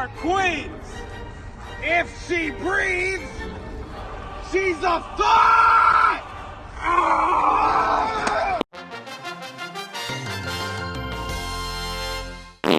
our queens. If she breathes, she's a thought!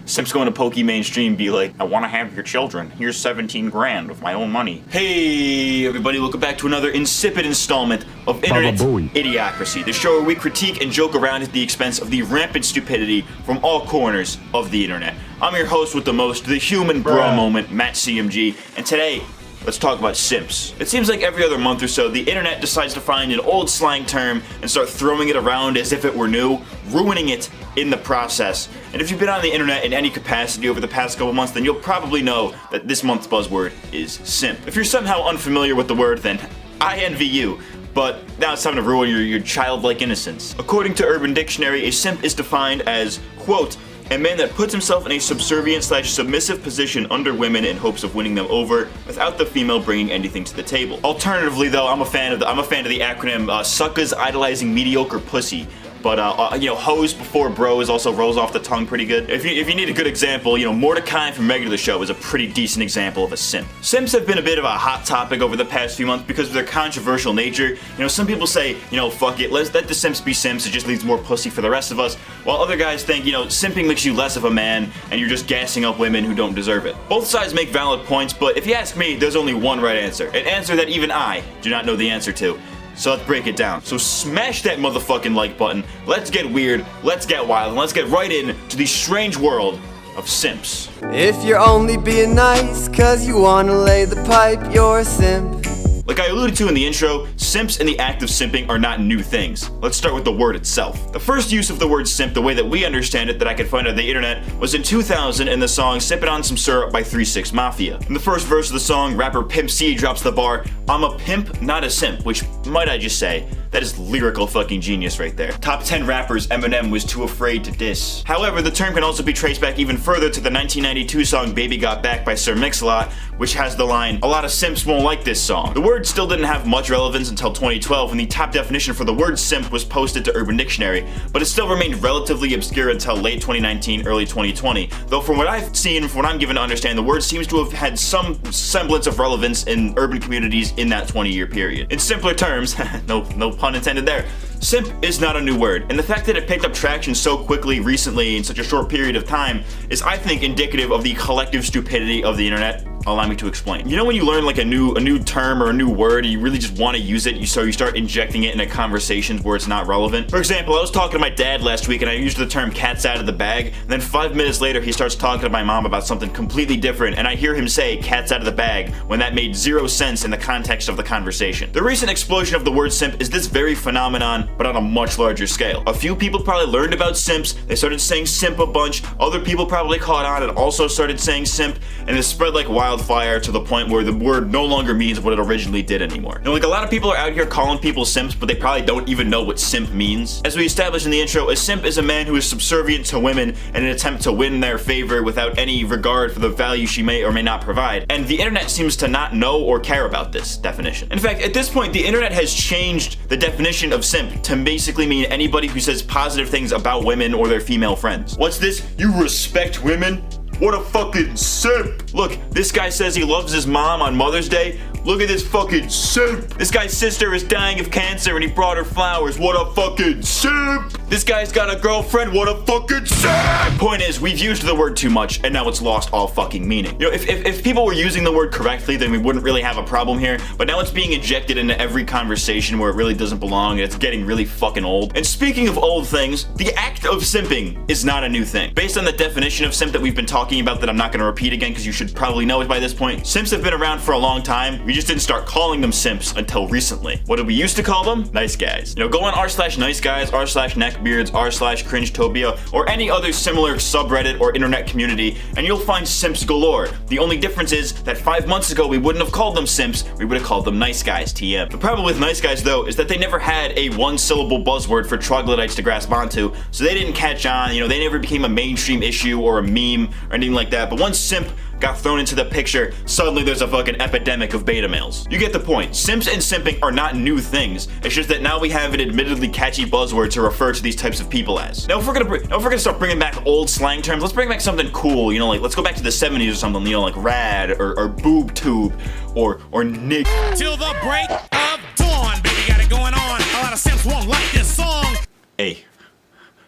Simps going to pokey mainstream be like, I want to have your children. Here's 17 grand of my own money. Hey everybody, welcome back to another insipid installment of Internet Idiocracy, the show where we critique and joke around at the expense of the rampant stupidity from all corners of the internet. I'm your host with the most, the human bro moment, MattCMG, and today, let's talk about simps. It seems like every other month or so, the internet decides to find an old slang term and start throwing it around as if it were new, ruining it in the process. And if you've been on the internet in any capacity over the past couple months, then you'll probably know that this month's buzzword is simp. If you're somehow unfamiliar with the word, then I envy you. But now it's time to ruin your childlike innocence. According to Urban Dictionary, a simp is defined as, quote, a man that puts himself in a subservient/submissive position under women in hopes of winning them over without the female bringing anything to the table. Alternatively, though, I'm a fan of the acronym suckers idolizing mediocre pussy. But, you know, hoes before bros also rolls off the tongue pretty good. If you need a good example, you know, Mordecai from Regular Show is a pretty decent example of a simp. Simps have been a bit of a hot topic over the past few months because of their controversial nature. You know, some people say, you know, fuck it, let the simps be simps, it just leaves more pussy for the rest of us. While other guys think, you know, simping makes you less of a man and you're just gassing up women who don't deserve it. Both sides make valid points, but if you ask me, there's only one right answer. An answer that even I do not know the answer to. So let's break it down. So smash that motherfucking like button, let's get weird, let's get wild, and let's get right into the strange world of simps. If you're only being nice cause you wanna lay the pipe, you're a simp. Like I alluded to in the intro, simps and the act of simping are not new things. Let's start with the word itself. The first use of the word simp, the way that we understand it that I could find on the internet, was in 2000 in the song Sippin' on Some Syrup by 3 6 Mafia. In the first verse of the song, rapper Pimp C drops the bar, I'm a pimp, not a simp, which, might I just say, that is lyrical fucking genius right there. Top 10 rappers Eminem was too afraid to diss. However, the term can also be traced back even further to the 1992 song Baby Got Back by Sir Mix-a-Lot, which has the line, a lot of simps won't like this song. The word still didn't have much relevance until 2012 when the top definition for the word simp was posted to Urban Dictionary, but it still remained relatively obscure until late 2019, early 2020. Though from what I've seen, from what I'm given to understand, the word seems to have had some semblance of relevance in urban communities in that 20-year period. In simpler terms, no pun intended there, simp is not a new word, and the fact that it picked up traction so quickly recently in such a short period of time is, I think, indicative of the collective stupidity of the internet. Allow me to explain. You know when you learn like a new term or a new word and you really just want to use it, so you start injecting it into conversations where it's not relevant? For example, I was talking to my dad last week and I used the term cat's out of the bag, and then 5 minutes later he starts talking to my mom about something completely different, and I hear him say cat's out of the bag when that made zero sense in the context of the conversation. The recent explosion of the word simp is this very phenomenon, but on a much larger scale. A few people probably learned about simps, they started saying simp a bunch, other people probably caught on and also started saying simp, and it spread like wildfire to the point where the word no longer means what it originally did anymore. You know, like a lot of people are out here calling people simps, but they probably don't even know what simp means. As we established in the intro, a simp is a man who is subservient to women in an attempt to win their favor without any regard for the value she may or may not provide. And the internet seems to not know or care about this definition. In fact, at this point, the internet has changed the definition of simp to basically mean anybody who says positive things about women or their female friends. What's this? You respect women? What a fucking simp! Look, this guy says he loves his mom on Mother's Day. Look at this fucking simp! This guy's sister is dying of cancer and he brought her flowers. What a fucking simp! This guy's got a girlfriend. What a fucking simp! Point is, we've used the word too much and now it's lost all fucking meaning. You know, if people were using the word correctly, then we wouldn't really have a problem here. But now it's being injected into every conversation where it really doesn't belong, and it's getting really fucking old. And speaking of old things, the act of simping is not a new thing. Based on the definition of simp that we've been talking about that I'm not going to repeat again because you should probably know it by this point, simps have been around for a long time. We just didn't start calling them simps until recently. What did we used to call them? Nice guys. You know, go on r/nice guys, r/neckbeards, r/cringetopia, or any other similar subreddit or internet community, and you'll find simps galore. The only difference is that 5 months ago we wouldn't have called them simps, we would have called them nice guys, TM. The problem with nice guys though is that they never had a one-syllable buzzword for troglodytes to grasp onto, so they didn't catch on. You know, they never became a mainstream issue or a meme or anything like that. But once simp got thrown into the picture, suddenly there's a fucking epidemic of beta males. You get the point. Simps and simping are not new things. It's just that now we have an admittedly catchy buzzword to refer to these types of people as. Now if we're gonna start bringing back old slang terms, let's bring back something cool, you know, like let's go back to the 70s or something, you know, like rad or boob tube or nig. Till the break of dawn, baby, got it going on. A lot of simps won't like this song. Hey,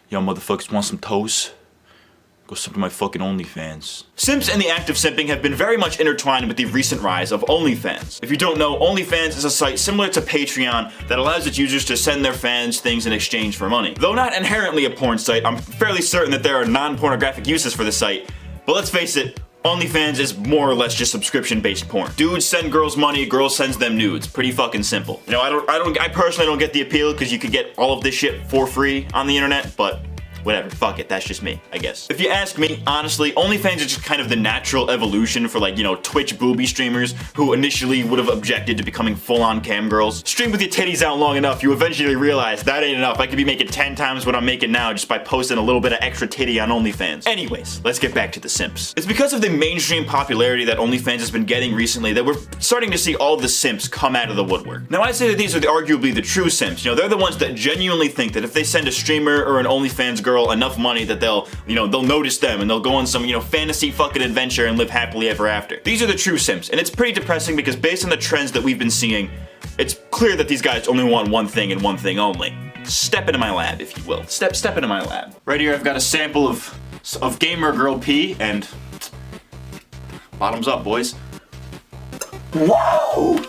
y'all motherfuckers want some toes? Go sub to my fucking OnlyFans. Simps and the act of simping have been very much intertwined with the recent rise of OnlyFans. If you don't know, OnlyFans is a site similar to Patreon that allows its users to send their fans things in exchange for money. Though not inherently a porn site, I'm fairly certain that there are non-pornographic uses for the site, but let's face it, OnlyFans is more or less just subscription-based porn. Dudes send girls money, girls sends them nudes. Pretty fucking simple. You know, I personally don't get the appeal because you could get all of this shit for free on the internet, but whatever, fuck it, that's just me, I guess. If you ask me, honestly, OnlyFans is just kind of the natural evolution for, like, you know, Twitch booby streamers who initially would have objected to becoming full-on cam girls. Stream with your titties out long enough, you eventually realize that ain't enough. I could be making 10 times what I'm making now just by posting a little bit of extra titty on OnlyFans. Anyways, let's get back to the simps. It's because of the mainstream popularity that OnlyFans has been getting recently that we're starting to see all the simps come out of the woodwork. Now, I'd say that these are arguably the true simps. You know, they're the ones that genuinely think that if they send a streamer or an OnlyFans girl enough money that they'll notice them and they'll go on some, you know, fantasy fucking adventure and live happily ever after. These are the true simps, and it's pretty depressing because based on the trends that we've been seeing, it's clear that these guys only want one thing and one thing only. Step into my lab, if you will. Step into my lab. Right here I've got a sample of gamer girl pee, and bottoms up, boys. Whoa!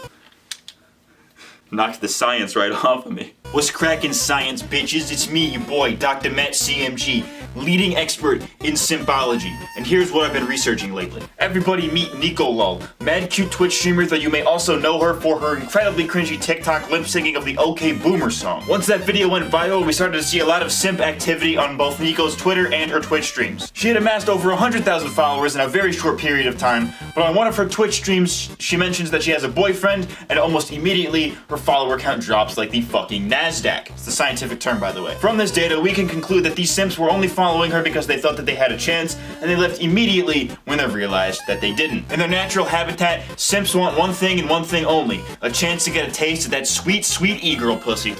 Knocked the science right off of me. What's crackin' science, bitches? It's me, your boy, Dr. MattCMG, leading expert in simpology. And here's what I've been researching lately. Everybody meet NicoLol, mad cute Twitch streamer, though you may also know her for her incredibly cringy TikTok lip syncing of the OK Boomer song. Once that video went viral, we started to see a lot of simp activity on both Nico's Twitter and her Twitch streams. She had amassed over 100,000 followers in a very short period of time, but on one of her Twitch streams, she mentions that she has a boyfriend, and almost immediately, her follower count drops like the fucking NASDAQ. It's the scientific term, by the way. From this data, we can conclude that these simps were only following her because they thought that they had a chance, and they left immediately when they realized that they didn't. In their natural habitat, simps want one thing and one thing only: a chance to get a taste of that sweet, sweet e-girl pussy.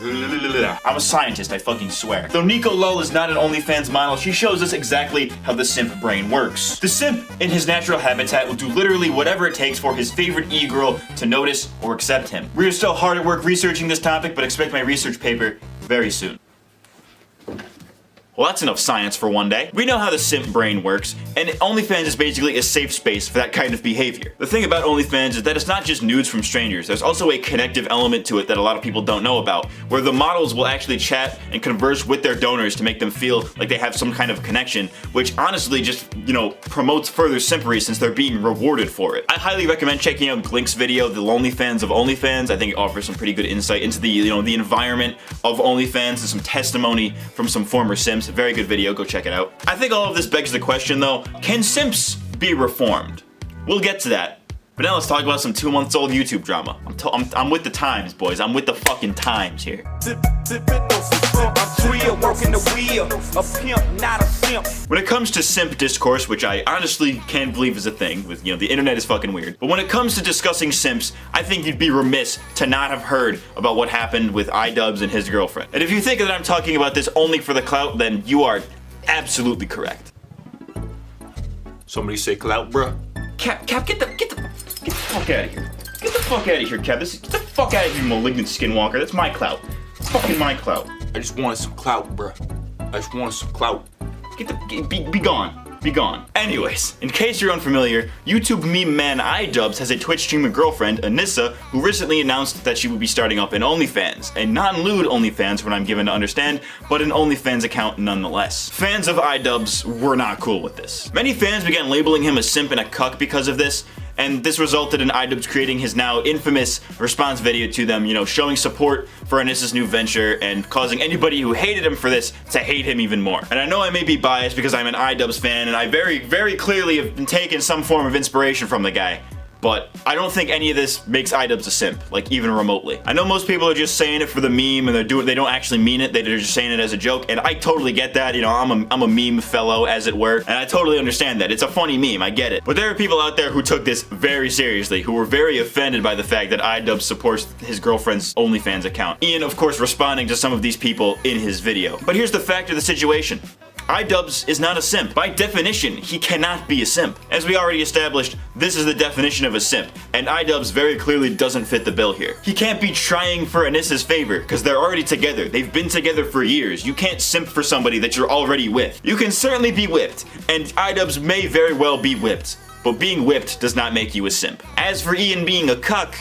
I'm a scientist, I fucking swear. Though NicoLol is not an OnlyFans model, she shows us exactly how the simp brain works. The simp, in his natural habitat, will do literally whatever it takes for his favorite e-girl to notice or accept him. We are still hard at work researching this topic, but expect my research paper very soon. Well, that's enough science for one day. We know how the simp brain works, and OnlyFans is basically a safe space for that kind of behavior. The thing about OnlyFans is that it's not just nudes from strangers. There's also a connective element to it that a lot of people don't know about, where the models will actually chat and converse with their donors to make them feel like they have some kind of connection, which honestly just, you know, promotes further simpery since they're being rewarded for it. I highly recommend checking out Glink's video, The Lonely Fans of OnlyFans. I think it offers some pretty good insight into the, you know, the environment of OnlyFans and some testimony from some former simps. A very good video, go check it out. I think all of this begs the question though, can simps be reformed? We'll get to that. But now let's talk about some 2-month-old YouTube drama. I'm with the times, boys. I'm with the fucking times here. When it comes to simp discourse, which I honestly can't believe is a thing, with, you know, the internet is fucking weird. But when it comes to discussing simps, I think you'd be remiss to not have heard about what happened with iDubbbz and his girlfriend. And if you think that I'm talking about this only for the clout, then you are absolutely correct. Somebody say clout, bruh. Cap, get the fuck out of here. Get the fuck out of here, Cap. Get the fuck out of here, malignant skinwalker. That's my clout. Fucking my clout. I just wanted some clout, bruh. I just wanted some clout. Be gone. Be gone. Anyways, in case you're unfamiliar, YouTube meme man iDubbbz has a Twitch streamer girlfriend, Anissa, who recently announced that she would be starting up an OnlyFans. A non-lewd OnlyFans, what I'm given to understand, but an OnlyFans account nonetheless. Fans of iDubbbz were not cool with this. Many fans began labeling him a simp and a cuck because of this, and this resulted in iDubbbz creating his now infamous response video to them, you know, showing support for Anissa's new venture and causing anybody who hated him for this to hate him even more. And I know I may be biased because I'm an iDubbbz fan and I very, very clearly have been taking some form of inspiration from the guy, but I don't think any of this makes iDubbbz a simp, like even remotely. I know most people are just saying it for the meme and they don't actually mean it, they're just saying it as a joke, and I totally get that. You know, I'm a meme fellow, as it were, and I totally understand that. It's a funny meme, I get it. But there are people out there who took this very seriously, who were very offended by the fact that iDubbbz supports his girlfriend's OnlyFans account. Ian, of course, responding to some of these people in his video. But here's the fact of the situation. iDubbbz is not a simp. By definition, he cannot be a simp. As we already established, this is the definition of a simp, and iDubbbz very clearly doesn't fit the bill here. He can't be trying for Anissa's favor, because they're already together. They've been together for years. You can't simp for somebody that you're already with. You can certainly be whipped, and iDubbbz may very well be whipped, but being whipped does not make you a simp. As for Ian being a cuck,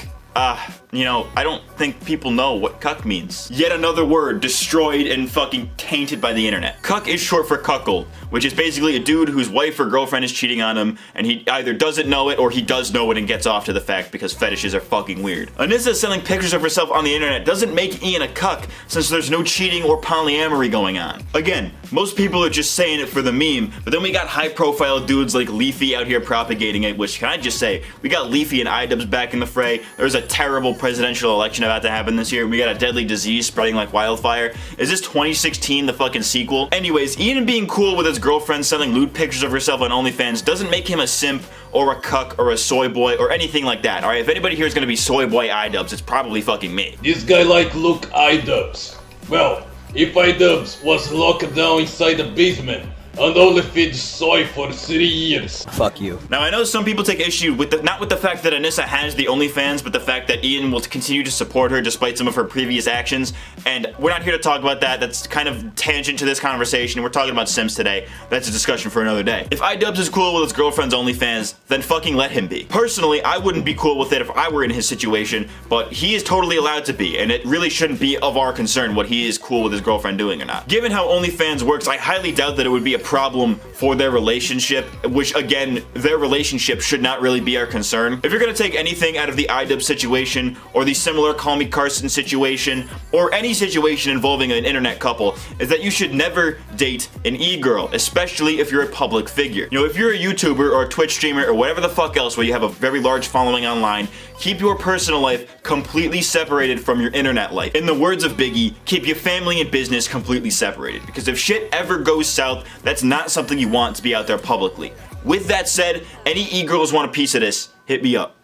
you know, I don't think people know what cuck means. Yet another word destroyed and fucking tainted by the internet. Cuck is short for cuckold, which is basically a dude whose wife or girlfriend is cheating on him, and he either doesn't know it or he does know it and gets off to the fact because fetishes are fucking weird. Anissa selling pictures of herself on the internet doesn't make Ian a cuck, since there's no cheating or polyamory going on. Again, most people are just saying it for the meme, but then we got high-profile dudes like Leafy out here propagating it, which, can I just say, we got Leafy and iDubbbz back in the fray. There's a terrible presidential election about to happen this year. We got a deadly disease spreading like wildfire. Is this 2016 the fucking sequel? Anyways, Ian being cool with his girlfriend selling lewd pictures of herself on OnlyFans doesn't make him a simp or a cuck or a soy boy or anything like that. Alright, if anybody here is gonna be soy boy iDubbbz, it's probably fucking me. This guy like look iDubbbz. Well, if iDubbbz was locked down inside the basement and only feed soy for 3 years. Fuck you. Now, I know some people take issue with not with the fact that Anissa has the OnlyFans, but the fact that Ian will continue to support her despite some of her previous actions, and we're not here to talk about that. That's kind of tangent to this conversation. We're talking about Simps today. That's a discussion for another day. If iDubbbz is cool with his girlfriend's OnlyFans, then fucking let him be. Personally, I wouldn't be cool with it if I were in his situation, but he is totally allowed to be, and it really shouldn't be of our concern what he is cool with his girlfriend doing or not. Given how OnlyFans works, I highly doubt that it would be a problem for their relationship, which again, their relationship should not really be our concern. If you're gonna take anything out of the iDubbbz situation, or the similar Call Me Carson situation, or any situation involving an internet couple, is that you should never date an e-girl, especially if you're a public figure. You know, if you're a YouTuber or a Twitch streamer or whatever the fuck else where you have a very large following online, keep your personal life completely separated from your internet life. In the words of Biggie, keep your family and business completely separated, because if shit ever goes south, that's not something you want to be out there publicly. With that said, any e-girls want a piece of this, hit me up.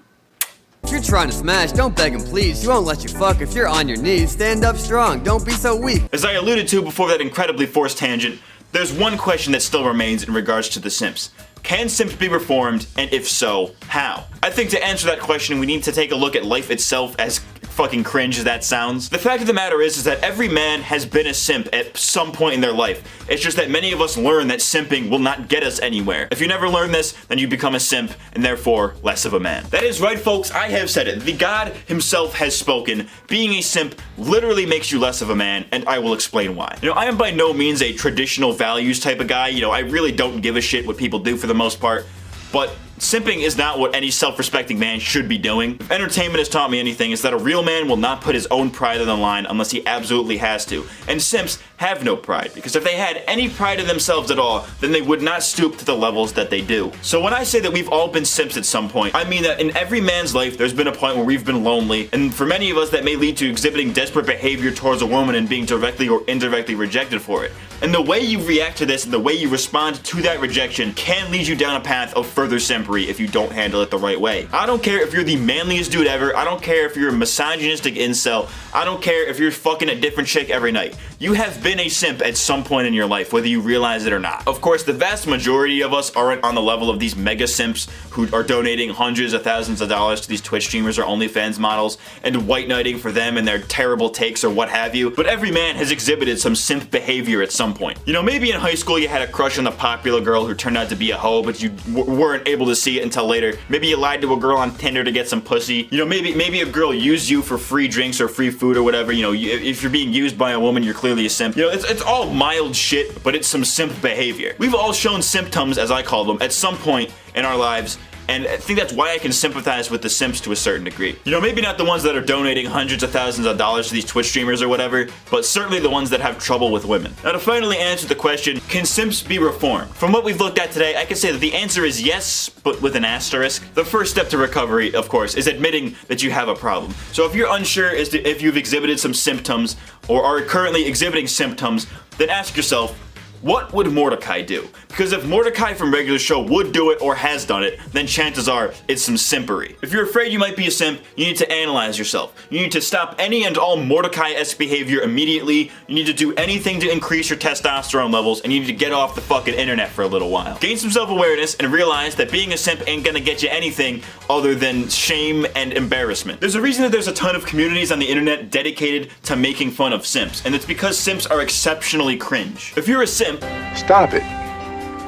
If you're trying to smash, don't beg him please. He won't let you fuck. If you're on your knees, stand up strong. Don't be so weak. As I alluded to before that incredibly forced tangent, there's one question that still remains in regards to the Simps. Can Simps be reformed, and if so, how? I think to answer that question, we need to take a look at life itself, as fucking cringe as that sounds. The fact of the matter is that every man has been a simp at some point in their life. It's just that many of us learn that simping will not get us anywhere. If you never learn this, then you become a simp, and therefore, less of a man. That is right, folks, I have said it. The God himself has spoken. Being a simp literally makes you less of a man, and I will explain why. You know, I am by no means a traditional values type of guy. You know, I really don't give a shit what people do for the most part, but simping is not what any self-respecting man should be doing. If entertainment has taught me anything, it's that a real man will not put his own pride on the line unless he absolutely has to. And simps have no pride, because if they had any pride in themselves at all, then they would not stoop to the levels that they do. So when I say that we've all been simps at some point, I mean that in every man's life, there's been a point where we've been lonely, and for many of us, that may lead to exhibiting desperate behavior towards a woman and being directly or indirectly rejected for it. And the way you react to this and the way you respond to that rejection can lead you down a path of further simpery if you don't handle it the right way. I don't care if you're the manliest dude ever. I don't care if you're a misogynistic incel. I don't care if you're fucking a different chick every night. You have been a simp at some point in your life, whether you realize it or not. Of course, the vast majority of us aren't on the level of these mega simps who are donating hundreds of thousands of dollars to these Twitch streamers or OnlyFans models and white knighting for them and their terrible takes or what have you. But every man has exhibited some simp behavior at some point. You know, maybe in high school you had a crush on the popular girl who turned out to be a hoe, but you weren't able to see it until later. Maybe you lied to a girl on Tinder to get some pussy. You know, maybe a girl used you for free drinks or free food or whatever. You know, if you're being used by a woman, you're clearly a simp. You know, it's all mild shit, but it's some simp behavior. We've all shown symptoms, as I call them, at some point in our lives, and I think that's why I can sympathize with the simps to a certain degree. You know, maybe not the ones that are donating hundreds of thousands of dollars to these Twitch streamers or whatever, but certainly the ones that have trouble with women. Now, to finally answer the question, can simps be reformed? From what we've looked at today, I can say that the answer is yes, but with an asterisk. The first step to recovery, of course, is admitting that you have a problem. So if you're unsure as to if you've exhibited some symptoms or are currently exhibiting symptoms, then ask yourself, what would Mordecai do? Because if Mordecai from Regular Show would do it or has done it, then chances are it's some simpery. If you're afraid you might be a simp, you need to analyze yourself. You need to stop any and all Mordecai-esque behavior immediately. You need to do anything to increase your testosterone levels, and you need to get off the fucking internet for a little while. Gain some self-awareness and realize that being a simp ain't gonna get you anything other than shame and embarrassment. There's a reason that there's a ton of communities on the internet dedicated to making fun of simps, and it's because simps are exceptionally cringe. If you're a simp, stop it.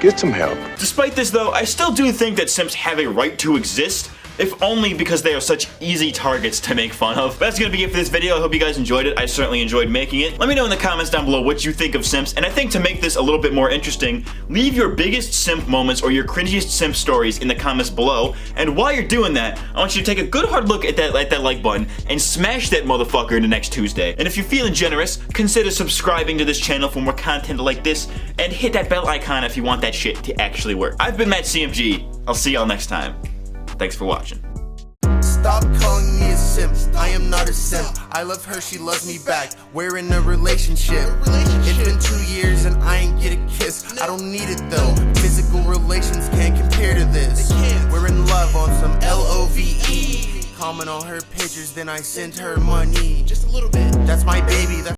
Get some help. Despite this though, I still do think that simps have a right to exist, if only because they are such easy targets to make fun of. But that's gonna be it for this video. I hope you guys enjoyed it. I certainly enjoyed making it. Let me know in the comments down below what you think of simps, and I think to make this a little bit more interesting, leave your biggest simp moments or your cringiest simp stories in the comments below, and while you're doing that, I want you to take a good hard look at that like button and smash that motherfucker into next Tuesday. And if you're feeling generous, consider subscribing to this channel for more content like this, and hit that bell icon if you want that shit to actually work. I've been MattCMG. I'll see y'all next time. Thanks for watching. Stop calling me a simp, I am not a simp. I love her, she loves me back. We're in a relationship. It's been 2 years and I ain't get a kiss. I don't need it though. Physical relations can't compare to this. We're in love on some LOVE. Comment on her pictures, then I send her money. Just a little bit. That's my baby.